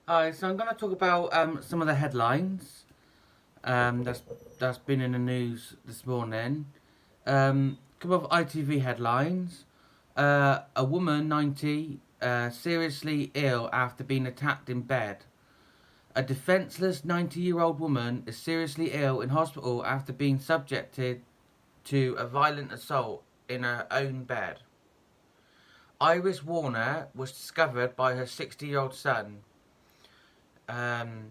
Hi, so I'm going to talk about some of the headlines that's been in the news this morning. Couple of ITV headlines. A woman, 90, seriously ill after being attacked in bed. A defenceless 90-year-old woman is seriously ill in hospital after being subjected to a violent assault in her own bed. Iris Warner was discovered by her 60-year-old son. Um,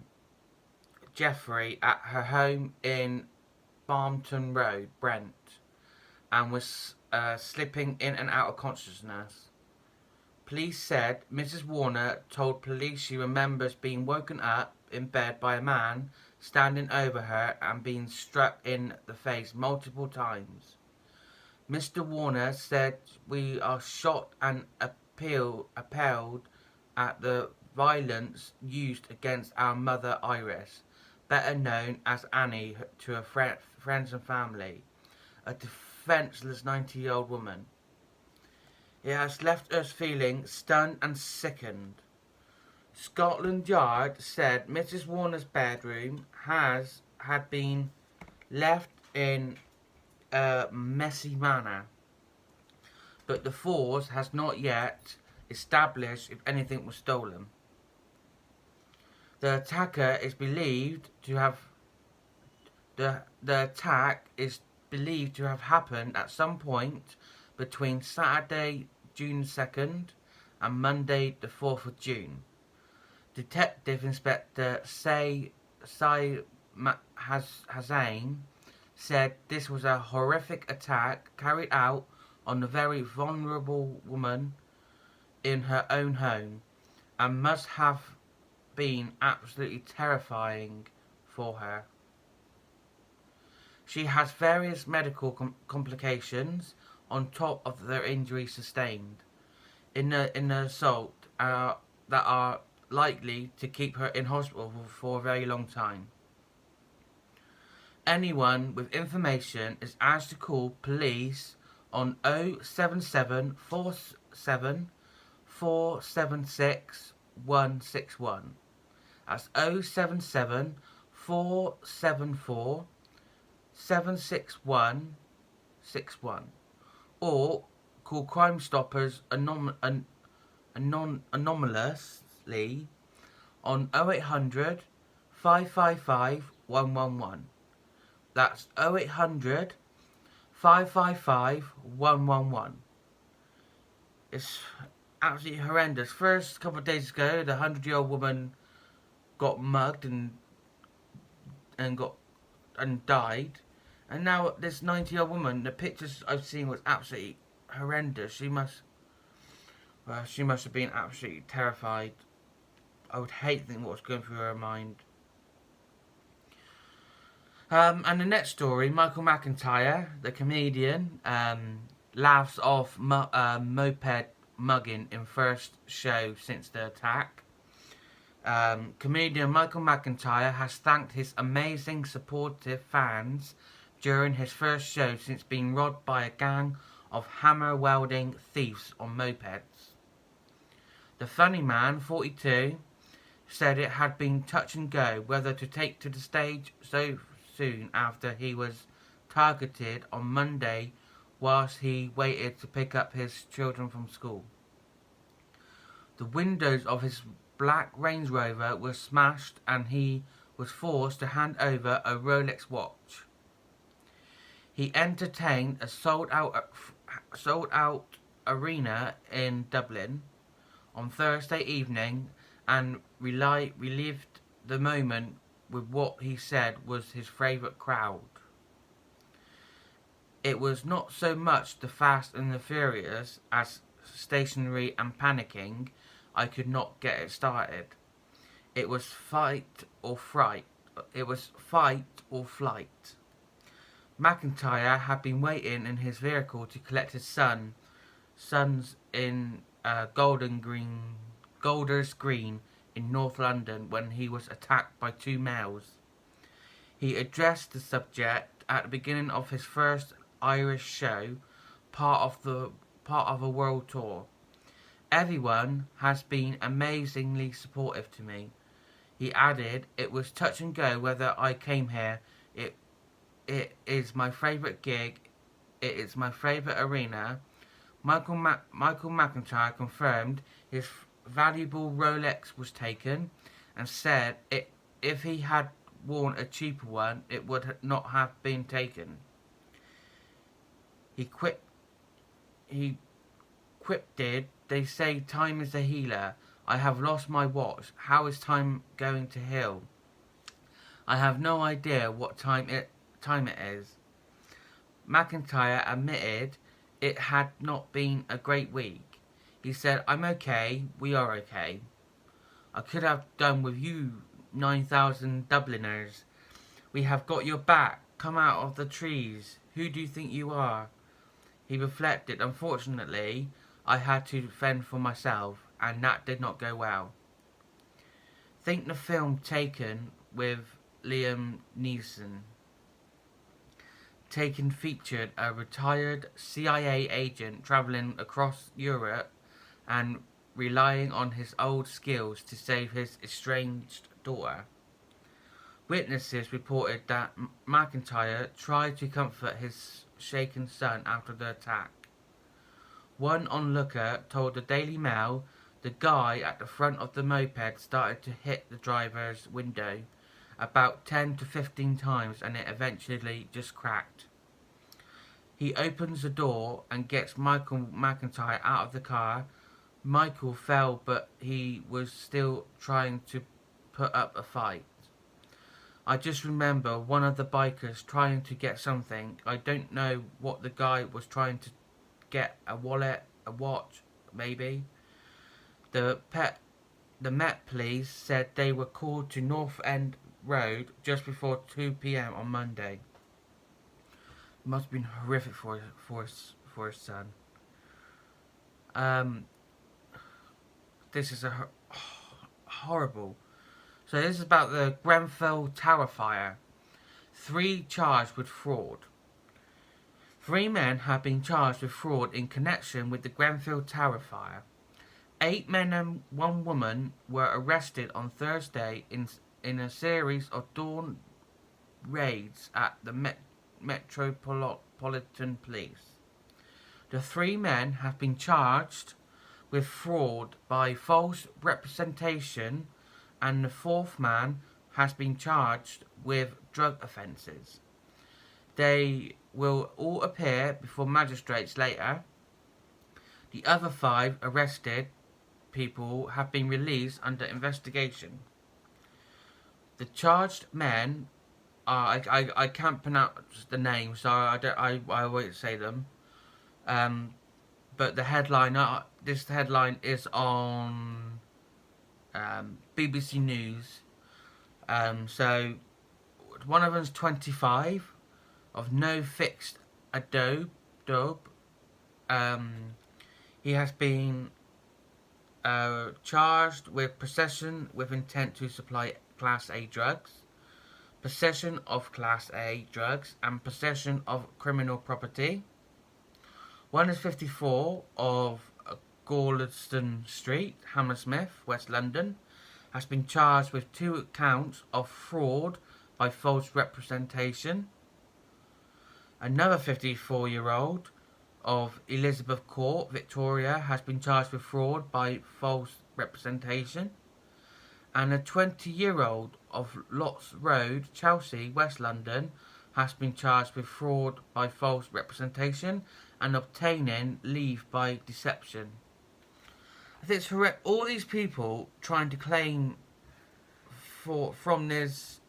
Jeffrey at her home in Barmton Road, Brent, and was slipping in and out of consciousness. Police said Mrs. Warner told police she remembers being woken up in bed by a man standing over her and being struck in the face multiple times. Mr. Warner said we are shocked and appalled at the violence used against our mother Iris, better known as Annie to her friends and family, a defenceless 90-year-old woman. It has left us feeling stunned and sickened. Scotland Yard said Mrs. Warner's bedroom had been left in a messy manner, but the force has not yet established if anything was stolen. The attacker is believed to have the attack is believed to have happened at some point between Saturday, June 2nd and Monday, the 4th of June. Detective Inspector Sai Hazain said this was a horrific attack carried out on a very vulnerable woman in her own home and must have been absolutely terrifying for her. She has various medical complications on top of the injuries sustained in the assault that are likely to keep her in hospital for a very long time. Anyone with information is asked to call police on 077 47 476 161. That's 077 474 76161, or call Crime Stoppers anonymously on 0800 555 111. That's 0800 555 111. It's absolutely horrendous. First couple of days ago, the 100-year-old woman got mugged and died, and now this 90-year-old woman. The pictures I've seen was absolutely horrendous. She must have been absolutely terrified. I would hate to think what was going through her mind. And the next story, Micheal Mclntyre, the comedian, laughs off moped mugging in first show since the attack. Comedian Micheal Mclntyre has thanked his amazing supportive fans during his first show since being robbed by a gang of hammer-wielding thieves on mopeds. The funny man, 42, said it had been touch and go whether to take to the stage so soon after he was targeted on Monday whilst he waited to pick up his children from school. The windows of his black Range Rover were smashed and he was forced to hand over a Rolex watch. He entertained a sold-out arena in Dublin on Thursday evening and relived the moment with what he said was his favourite crowd. It was not so much the Fast and the Furious as stationary and panicking. I could not get it started. It was fight or fright. It was fight or flight. Mclntyre had been waiting in his vehicle to collect his sons in Golders Green in North London when he was attacked by two males. He addressed the subject at the beginning of his first Irish show, part of a world tour. Everyone has been amazingly supportive to me. He added, "It was touch and go whether I came here. It is my favourite gig. It is my favourite arena." Micheal Mclntyre confirmed his valuable Rolex was taken and said if he had worn a cheaper one, it would not have been taken. He quipped, "They say time is a healer. I have lost my watch. How is time going to heal? I have no idea what time it is." Mclntyre admitted it had not been a great week. He said, "I'm okay, we are okay. I could have done with you 9,000 Dubliners. We have got your back. Come out of the trees. Who do you think you are?" He reflected, "Unfortunately, I had to fend for myself, and that did not go well." Think the film Taken with Liam Neeson. Taken featured a retired CIA agent travelling across Europe and relying on his old skills to save his estranged daughter. Witnesses reported that Mclntyre tried to comfort his shaken son after the attack. One onlooker told the Daily Mail the guy at the front of the moped started to hit the driver's window about 10 to 15 times and it eventually just cracked. He opens the door and gets Micheal Mclntyre out of the car. Micheal fell, but he was still trying to put up a fight. "I just remember one of the bikers trying to get something. I don't know what the guy was trying to get, a wallet, a watch, maybe." The Met Police said they were called to North End Road just before 2 p.m. on Monday. It must have been horrific for his son. This is horrible. So this is about the Grenfell Tower fire. 3 charged with fraud. 3 men have been charged with fraud in connection with the Grenfell Tower fire. 8 men and 1 woman were arrested on Thursday in a series of dawn raids at the Metropolitan Police. The 3 men have been charged with fraud by false representation, and the 4th man has been charged with drug offences. They will all appear before magistrates later. The other 5 arrested people have been released under investigation. The charged men are, I can't pronounce the names, so I won't say them. But the headline, this headline is on BBC News. So one of them's 25 of no fixed adobe. He has been charged with possession with intent to supply Class A drugs, possession of Class A drugs, and possession of criminal property. One is 54 of Gorleston Street, Hammersmith, West London, has been charged with 2 counts of fraud by false representation. Another 54-year-old of Elizabeth Court, Victoria, has been charged with fraud by false representation. And a 20-year-old of Lots Road, Chelsea, West London, has been charged with fraud by false representation and obtaining leave by deception. I think it's horrendous. All these people trying to claim from this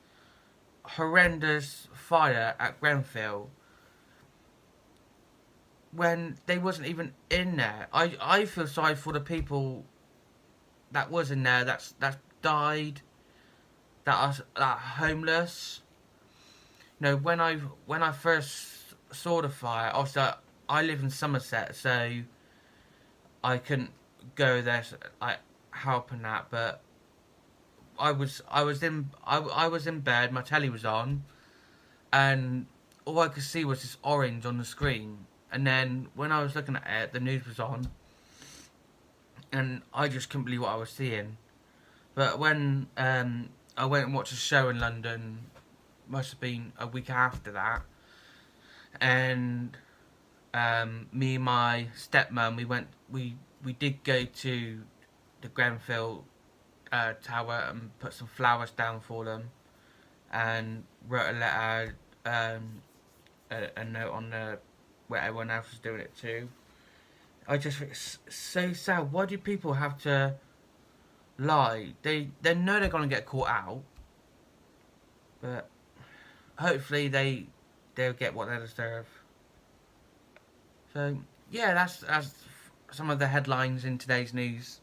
horrendous fire at Grenfell when they wasn't even in there. I feel sorry for the people that was in there, that died, that are homeless. You know, when I first saw the fire, obviously I live in Somerset, so I couldn't go there like helping that. But I was in bed, my telly was on, and all I could see was this orange on the screen. And then when I was looking at it, the news was on, and I just couldn't believe what I was seeing. But when I went and watched a show in London. Must have been a week after that, and me and my stepmom, we did go to the Grenfell tower and put some flowers down for them, and wrote a letter, a note on the where everyone else was doing it too. I just think it's so sad. Why do people have to lie? They know they're gonna get caught out, but hopefully they'll get what they deserve. So yeah, that's some of the headlines in today's news.